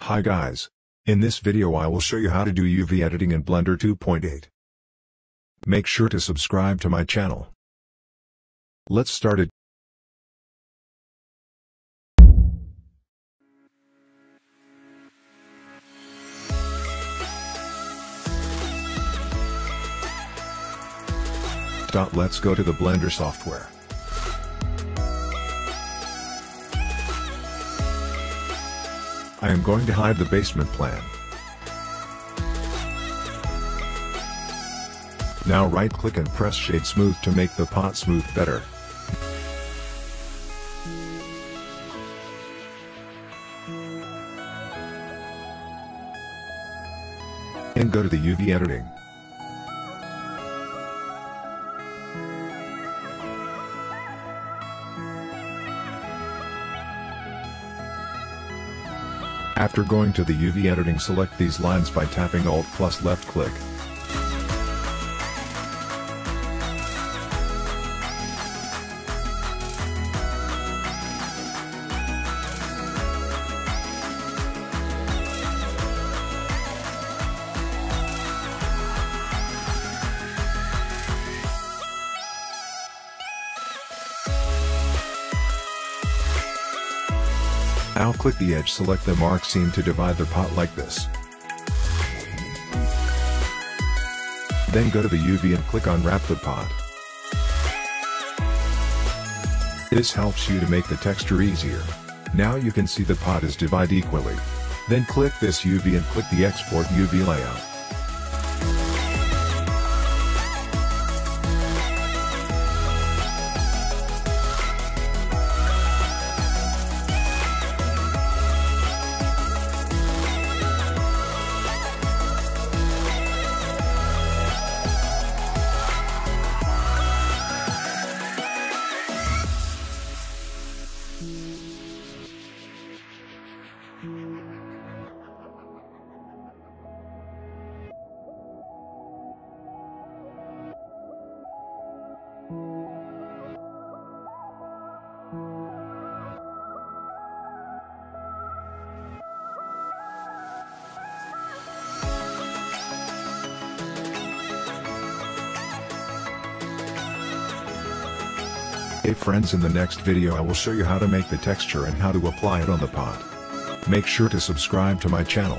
Hi guys. In this video I will show you how to do UV editing in Blender 2.8. Make sure to subscribe to my channel. Let's start it. Let's go to the Blender software. I am going to hide the basement plan. Now right click and press Shade Smooth to make the pot smooth better. And go to the UV editing. After going to the UV editing, select these lines by tapping Alt plus left click. Now click the edge, select the mark seam to divide the pot like this. Then go to the UV and click on Wrap the pot. This helps you to make the texture easier. Now you can see the pot is divided equally. Then click this UV and click the Export UV layout. Hey friends, in the next video I will show you how to make the texture and how to apply it on the pot. Make sure to subscribe to my channel.